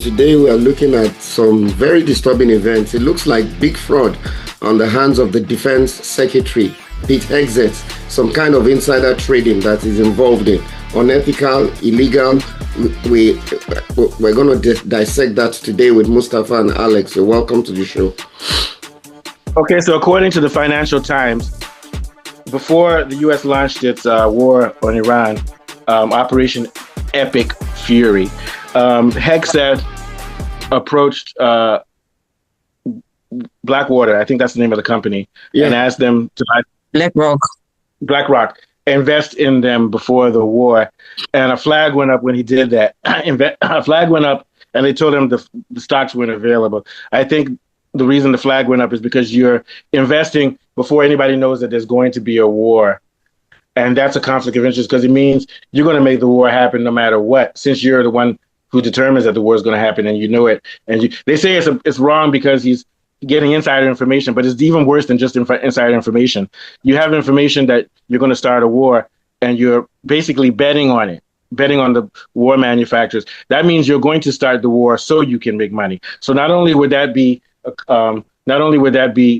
Today we are looking at some very disturbing events. It looks like big fraud on the hands of the Defense Secretary, Pete Hegseth, some kind of insider trading that is involved in unethical, illegal. We're going to dissect that today with Mustafa and Alex. So welcome to the show. Okay, so according to the Financial Times, before the U.S. launched its war on Iran, Operation Epic Fury, Hegseth approached Blackwater, I think that's the name of the company, and asked them to buy BlackRock, invest in them before the war. And a flag went up when he did that. A flag went up, and they told him the stocks weren't available. I think the reason the flag went up is because you're investing before anybody knows that there's going to be a war. And that's a conflict of interest because it means you're going to make the war happen no matter what, since you're the one who determines that the war is going to happen and you know it. And they say it's wrong because he's getting insider information, but it's even worse than just insider information. You have information that you're going to start a war and you're basically betting on it, betting on the war manufacturers. That means you're going to start the war so you can make money. So not only would that be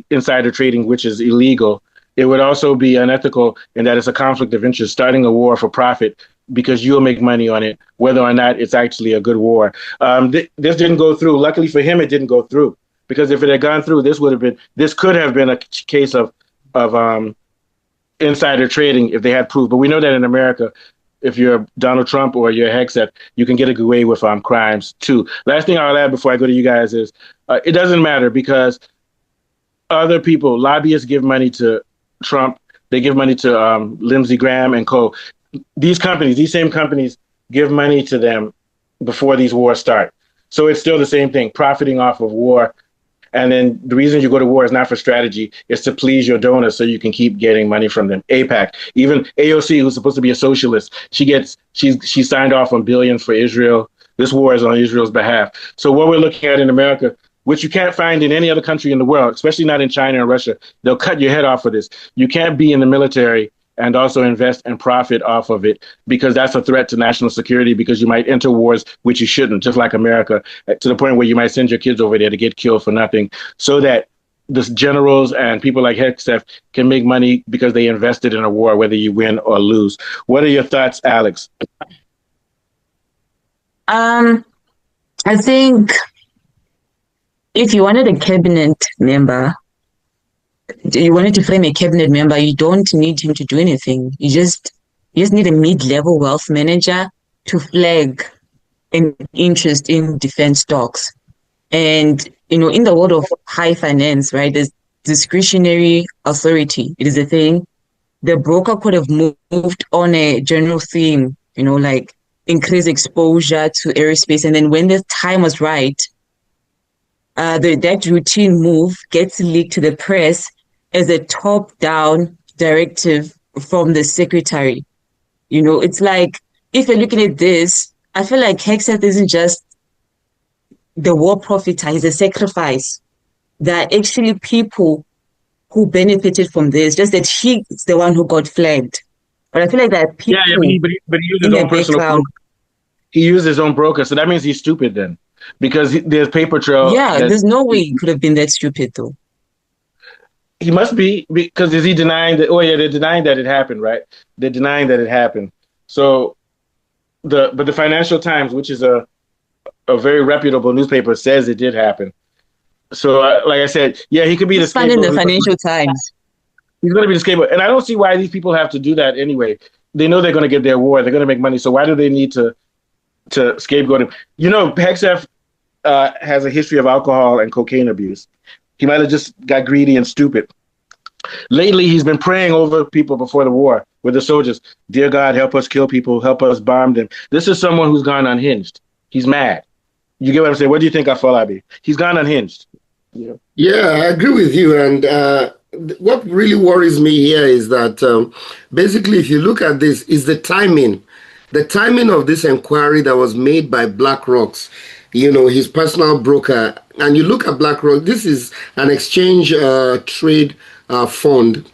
insider trading, which is illegal, it would also be unethical in that it's a conflict of interest, starting a war for profit because you'll make money on it, whether or not it's actually a good war. This didn't go through. Luckily for him, it didn't go through, because if it had gone through, this could have been a case of insider trading if they had proof. But we know that in America, if you're Donald Trump or you're Hegseth, you can get away with crimes too. Last thing I'll add before I go to you guys is it doesn't matter, because other people, lobbyists, give money to Trump. They give money to Lindsey Graham and co. These same companies give money to them before these wars start. So it's still the same thing, profiting off of war. And then the reason you go to war is not for strategy, it's to please your donors so you can keep getting money from them. AIPAC, even AOC, who's supposed to be a socialist, she signed off on billions for Israel. This war is on Israel's behalf. So what we're looking at in America, which you can't find in any other country in the world, especially not in China and Russia, they'll cut your head off for this. You can't be in the military and also invest and profit off of it, because that's a threat to national security, because you might enter wars which you shouldn't, just like America, to the point where you might send your kids over there to get killed for nothing, so that the generals and people like Hegseth can make money because they invested in a war, whether you win or lose. What are your thoughts, Alex? I think if you wanted a cabinet member, you wanted to frame a cabinet member, you don't need him to do anything. You just need a mid-level wealth manager to flag an interest in defense stocks. And, in the world of high finance, right, there's discretionary authority. It is a thing. The broker could have moved on a general theme, like increase exposure to aerospace. And then when the time was right, that routine move gets leaked to the press as a top-down directive from the secretary. It's like, if you're looking at this, I feel like Hegseth isn't just the war profiteer, he's a sacrifice. There are actually people who benefited from this, just that he's the one who got flagged. But I feel like there are people. Yeah, but he used his own personal broker. He used his own broker, so that means he's stupid then, because there's paper trail. Yeah, there's no way he could have been that stupid though. He must be, because is he denying that? Oh yeah, they're denying that it happened, right? They're denying that it happened. So but the Financial Times, which is a very reputable newspaper, says it did happen. So like I said, yeah, he could be the scapegoat. In the Financial Times. He's going to be the scapegoat, and I don't see why these people have to do that anyway. They know they're going to get their war. They're going to make money. So why do they need to scapegoat him? Hegseth has a history of alcohol and cocaine abuse. He might have just got greedy and stupid. Lately, he's been praying over people before the war with the soldiers. Dear God, help us kill people, help us bomb them. This is someone who's gone unhinged. He's mad. You get what I'm saying? What do you think, Afolabi? He's gone unhinged. Yeah, I agree with you. And what really worries me here is that basically, if you look at this, is the timing of this inquiry that was made by BlackRock's, his personal broker. And you look at BlackRock, this is an exchange trade fund,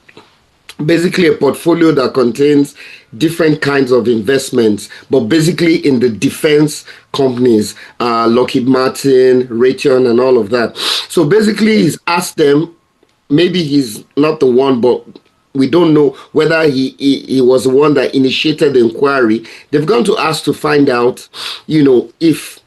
basically a portfolio that contains different kinds of investments, but basically in the defense companies, Lockheed Martin, Raytheon, and all of that. So basically, he's asked them, maybe he's not the one, but we don't know whether he was the one that initiated the inquiry. They've gone to ask to find out, if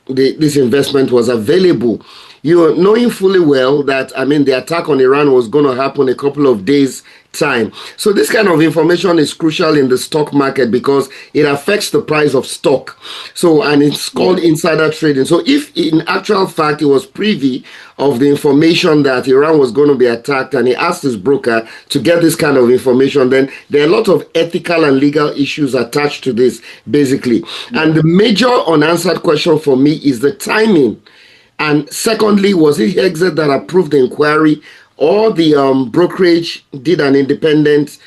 this investment was available. Knowing fully well that, the attack on Iran was going to happen a couple of days time. So this kind of information is crucial in the stock market because it affects the price of stock. So, and it's called insider trading. So if in actual fact he was privy of the information that Iran was going to be attacked and he asked his broker to get this kind of information, then there are a lot of ethical and legal issues attached to this, basically. And the major unanswered question for me is the timing. And secondly, was it Hegseth that approved the inquiry, or the brokerage did an independent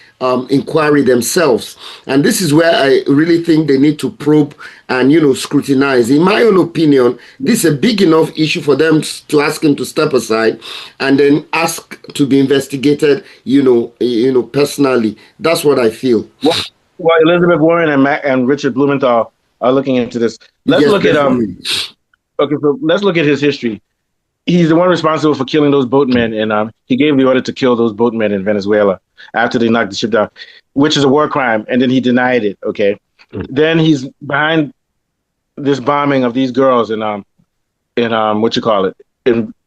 inquiry themselves? And this is where I really think they need to probe and, scrutinize. In my own opinion, this is a big enough issue for them to ask him to step aside and then ask to be investigated, personally. That's what I feel. Well, Elizabeth Warren and Richard Blumenthal are looking into this. Let's look at his history. He's the one responsible for killing those boatmen, and he gave the order to kill those boatmen in Venezuela after they knocked the ship down, which is a war crime, and then he denied it. Okay, then he's behind this bombing of these girls in in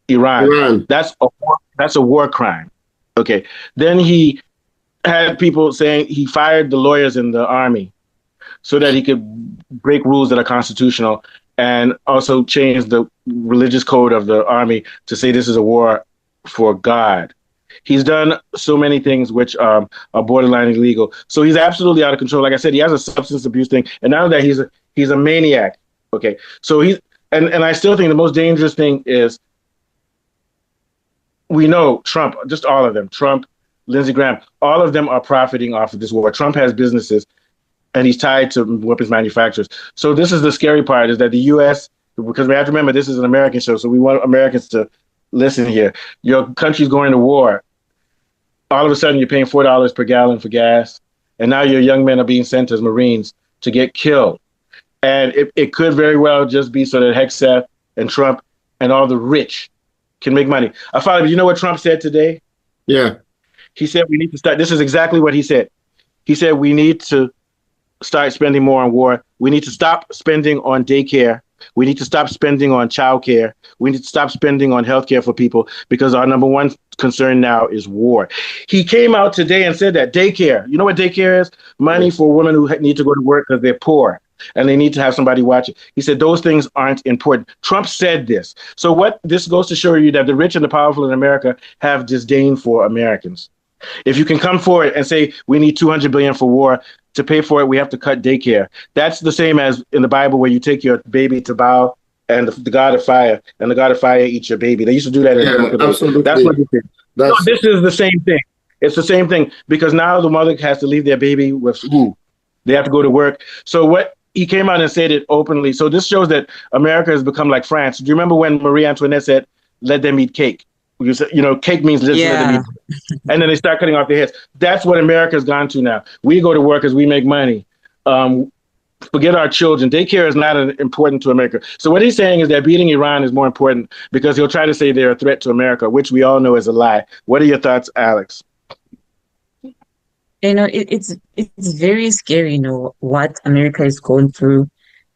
Iran. That's a war crime. Okay, then he had people saying he fired the lawyers in the army so that he could break rules that are constitutional, and also change the religious code of the army to say this is a war for God. He's done so many things which are borderline illegal. So he's absolutely out of control. Like I said, he has a substance abuse thing, and now that he's a maniac. Okay, so and I still think the most dangerous thing is, we know Trump, just all of them, Trump, Lindsey Graham, all of them are profiting off of this war. Trump has businesses, and he's tied to weapons manufacturers. So this is the scary part, is that the U.S., because we have to remember this is an American show, so we want Americans to listen here. Your country's going to war. All of a sudden, you're paying $4 per gallon for gas, and now your young men are being sent as Marines to get killed. And it could very well just be so that Hegseth and Trump and all the rich can make money. You know what Trump said today? Yeah. He said we need to start. This is exactly what he said. He said we need to start spending more on war. We need to stop spending on daycare. We need to stop spending on childcare. We need to stop spending on healthcare for people, because our number one concern now is war. He came out today and said that daycare, you know what daycare is? Money for women who need to go to work because they're poor and they need to have somebody watch it. He said those things aren't important. Trump said this. So what this goes to show you that the rich and the powerful in America have disdain for Americans. If you can come forward and say we need $200 billion for war, to pay for it, we have to cut daycare. That's the same as in the Bible where you take your baby to Baal and the god of fire, and the god of fire eats your baby. They used to do that in absolutely. That's what this is. So this is the same thing. It's the same thing, because now the mother has to leave their baby with who? They have to go to work. So what he came out and said it openly. So this shows that America has become like France. Do you remember when Marie Antoinette said, let them eat cake? Cake means let them eat. And then they start cutting off their heads. That's what America's gone to now. We go to work because we make money. Forget our children. Daycare is not important to America. So what he's saying is that beating Iran is more important, because he'll try to say they're a threat to America, which we all know is a lie. What are your thoughts, Alex? It's very scary, what America is going through.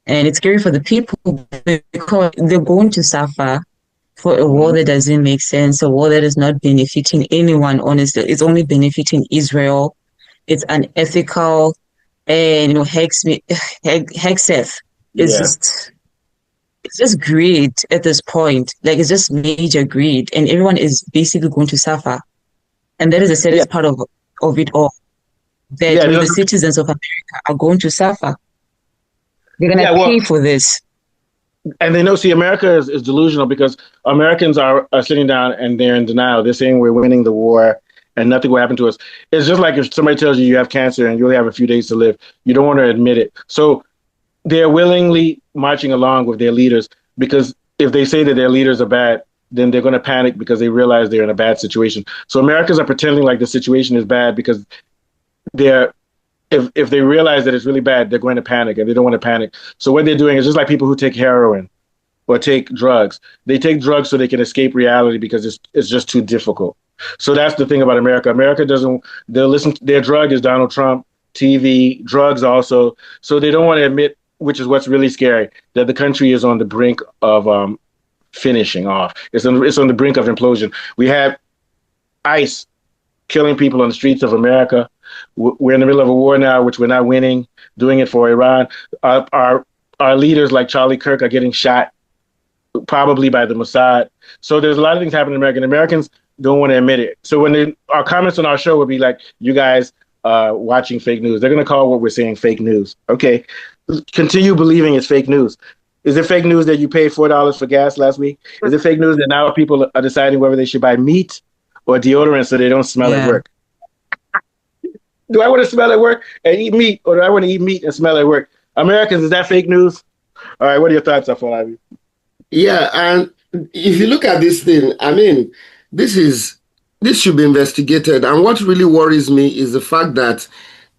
And it's scary for the people, because they're going to suffer for a war that doesn't make sense, a war that is not benefiting anyone, honestly. It's only benefiting Israel. It's unethical. And, Hegseth is it's just greed at this point. Like, it's just major greed. And everyone is basically going to suffer. And that is the saddest part of it all. That the citizens of America are going to suffer. They're going to pay for this. And they know, America is delusional, because Americans are sitting down and they're in denial. They're saying we're winning the war and nothing will happen to us. It's just like if somebody tells you you have cancer and you only have a few days to live. You don't want to admit it. So they're willingly marching along with their leaders, because if they say that their leaders are bad, then they're going to panic because they realize they're in a bad situation. So Americans are pretending like the situation is bad because they're if they realize that it's really bad, they're going to panic, and they don't want to panic. So what they're doing is just like people who take heroin or take drugs. They take drugs so they can escape reality because it's just too difficult. So that's the thing about America. America doesn't. They'll listen. Their drug is Donald Trump, TV, drugs also. So they don't want to admit, which is what's really scary, that the country is on the brink of finishing off. It's on the brink of implosion. We have ICE killing people on the streets of America. We're in the middle of a war now, which we're not winning. Doing it for Iran. Our leaders like Charlie Kirk are getting shot, probably by the Mossad. So there's a lot of things happening in America, and Americans don't want to admit it. So when our comments on our show would be like, you guys watching fake news, they're going to call what we're saying fake news. Okay, continue believing it's fake news. Is it fake news that you paid $4 for gas last week? Is it fake news that now people are deciding whether they should buy meat or deodorant so they don't smell at work? Do I want to smell at work and eat meat, or do I want to eat meat and smell at work? Americans, is that fake news? All right, what are your thoughts, Afolabi? Yeah, and if you look at this thing, I mean, this should be investigated. And what really worries me is the fact that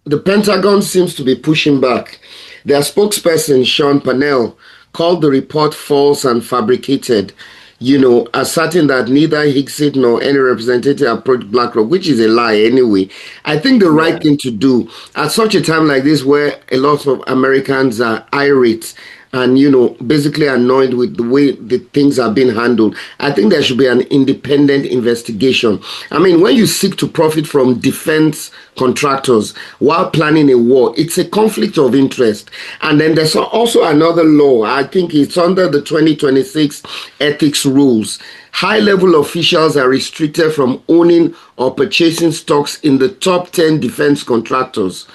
the Pentagon seems to be pushing back. Their spokesperson, Sean Parnell, called the report false and fabricated, asserting that neither Hegseth nor any representative approached BlackRock, which is a lie anyway. I think the right thing to do at such a time like this, where a lot of Americans are irate and, basically annoyed with the way the things are being handled, I think there should be an independent investigation. I mean, when you seek to profit from defense contractors while planning a war, it's a conflict of interest. And then there's also another law. I think it's under the 2026 ethics rules. High-level officials are restricted from owning or purchasing stocks in the top 10 defense contractors.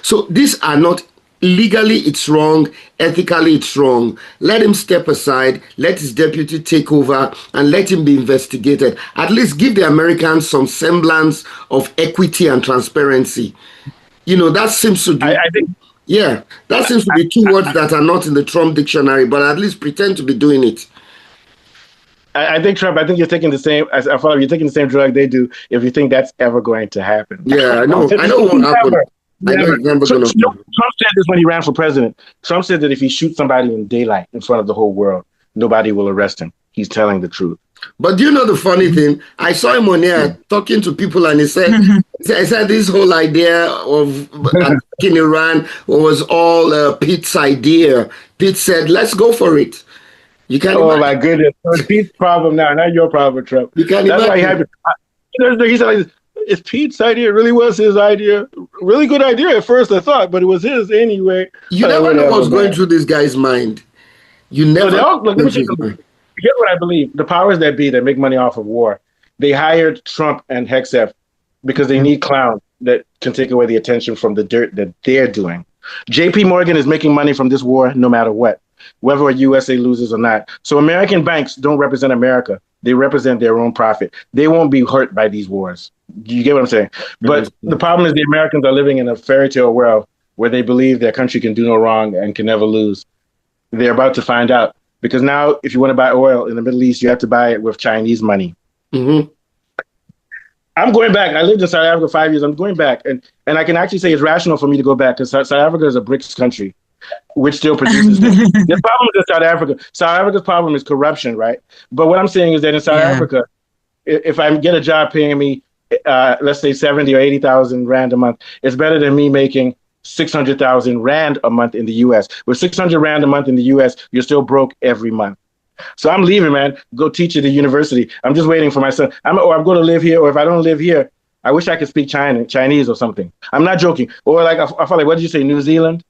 So these are not legally, it's wrong. Ethically, it's wrong. Let him step aside. Let his deputy take over and let him be investigated. At least give the Americans some semblance of equity and transparency. That seems to be, that seems to be two words that are not in the Trump dictionary, but at least pretend to be doing it. I think Trump, you're taking the same, you're taking the same drug they do if you think that's ever going to happen. Yeah, I know what happened. Trump said this when he ran for president. Trump said that if he shoots somebody in daylight in front of the whole world, nobody will arrest him. He's telling the truth. But do you know the funny thing? I saw him on air talking to people, and he said, this whole idea of attacking Iran was all Pete's idea. Pete said, let's go for it. You can't imagine. My goodness. It's Pete's problem now, not your problem, Trump. You can't That's imagine. why he said like this. It's Pete's idea. It really was his idea. Really good idea at first, I thought, but it was his anyway. You never know what's going through this guy's mind. You never know. Here's what I believe. The powers that be that make money off of war, they hired Trump and Hegseth because they need clowns that can take away the attention from the dirt that they're doing. JP Morgan is making money from this war no matter what, whether USA loses or not. So American banks don't represent America. They represent their own profit. They won't be hurt by these wars. You get what I'm saying? But the problem is the Americans are living in a fairy tale world where they believe their country can do no wrong and can never lose. They're about to find out. Because now, if you want to buy oil in the Middle East, you have to buy it with Chinese money. Mm-hmm. I'm going back. I lived in South Africa 5 years. I'm going back. And I can actually say it's rational for me to go back because South Africa is a BRICS country, which still produces things. The problem is South Africa. South Africa's problem is corruption, right? But what I'm saying is that in South Africa, if I get a job paying me, let's say 70 or 80,000 rand a month, it's better than me making 600,000 rand a month in the US. With 600 rand a month in the US, you're still broke every month. So I'm leaving, man. Go teach at the university. I'm just waiting for my son. I'm going to live here, or if I don't live here, I wish I could speak Chinese or something. I'm not joking. Or like, I feel like, what did you say, New Zealand?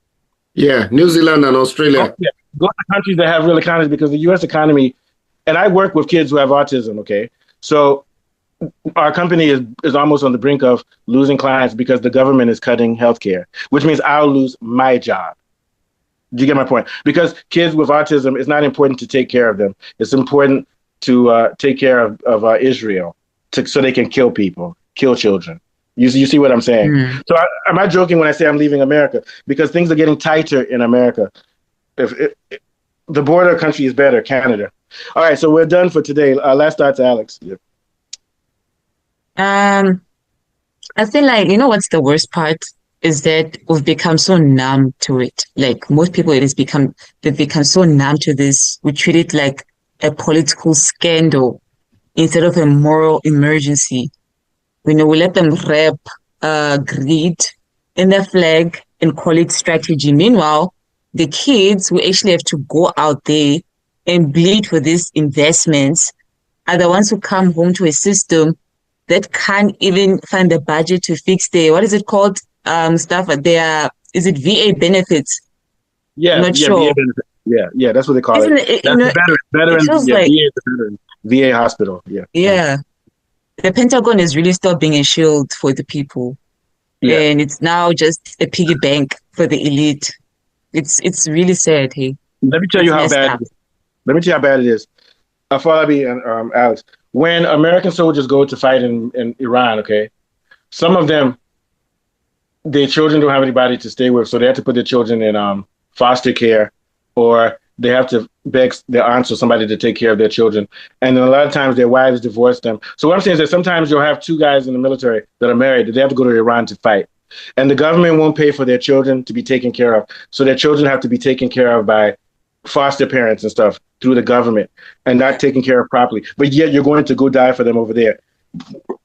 Yeah, New Zealand and Australia. Go to countries that have real economies, because the U.S. economy, and I work with kids who have autism, okay? So our company is almost on the brink of losing clients because the government is cutting healthcare, which means I'll lose my job. Do you get my point? Because kids with autism, it's not important to take care of them. It's important to take care of Israel so they can kill people, kill children. You see what I'm saying? Mm. So I'm not joking when I say I'm leaving America, because things are getting tighter in America. The border country is better, Canada. All right, so we're done for today. Last thoughts, Alex. Yeah. I feel like, you know what's the worst part? is that we've become so numb to it. Like most people, they've become so numb to this. We treat it like a political scandal instead of a moral emergency. We let them wrap greed in their flag and call it strategy. Meanwhile, the kids who actually have to go out there and bleed for these investments are the ones who come home to a system that can't even find the budget to fix their, what is it called? Stuff is it VA benefits? Yeah, I'm not yeah, sure. VA benefit. Yeah, that's what they call Isn't it. it, That's the veteran, it feels yeah, like, VA is the veteran, VA hospital. Yeah. yeah, the Pentagon has really stopped being a shield for the people. Yeah. And it's now just a piggy bank for the elite. It's really sad, hey. Let me tell It's you how messed bad up. it is. Let me tell you how bad it is. Afalabi and Alex, when American soldiers go to fight in Iran, okay, some of them, their children don't have anybody to stay with, so they have to put their children in foster care, or they have to beg their aunts or somebody to take care of their children. And then a lot of times their wives divorce them. So what I'm saying is that sometimes you'll have two guys in the military that are married that they have to go to Iran to fight. And the government won't pay for their children to be taken care of. So their children have to be taken care of by foster parents and stuff through the government and not taken care of properly. But yet you're going to go die for them over there.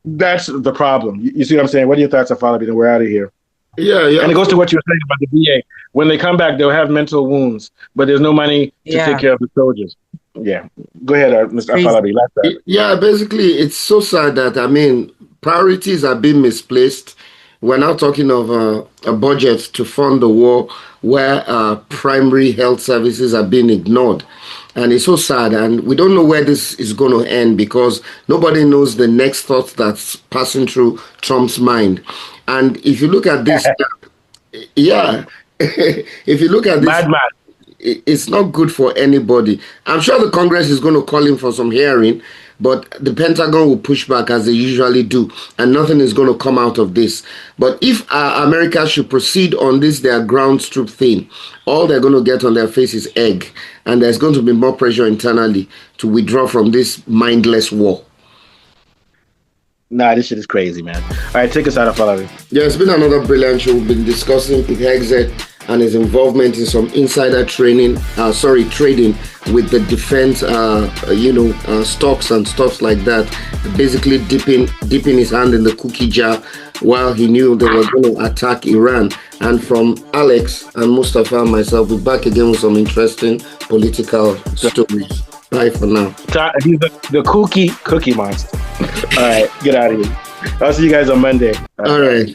That's the problem. You see what I'm saying? What are your thoughts on Falabi? Then we're out of here. Yeah, And it goes to what you were saying about the VA. When they come back, they'll have mental wounds, but there's no money to take care of the soldiers. Yeah. Go ahead, Mr. Afalabi. Yeah, basically, it's so sad that, I mean, priorities are being misplaced. We're now talking of a budget to fund the war where primary health services are being ignored. And it's so sad. And we don't know where this is going to end because nobody knows the next thought that's passing through Trump's mind. And if you look at this, yeah, if you look at this, Madman. It's not good for anybody. I'm sure the Congress is going to call him for some hearing, but the Pentagon will push back as they usually do, and nothing is going to come out of this. But if America should proceed on this, their ground troop thing, all they're going to get on their face is egg, and there's going to be more pressure internally to withdraw from this mindless war. Nah, this shit is crazy, man. All right, take us out of Falabi. Yeah, it's been another brilliant show. We've been discussing with Hegseth and his involvement in some insider trading with the defense, stocks and stuff like that. Basically dipping his hand in the cookie jar while he knew they were going to attack Iran. And from Alex and Mustafa and myself, we're back again with some interesting political stories. Bye for now. He's the cookie monster. All right, get out of here. I'll see you guys on Monday. All right.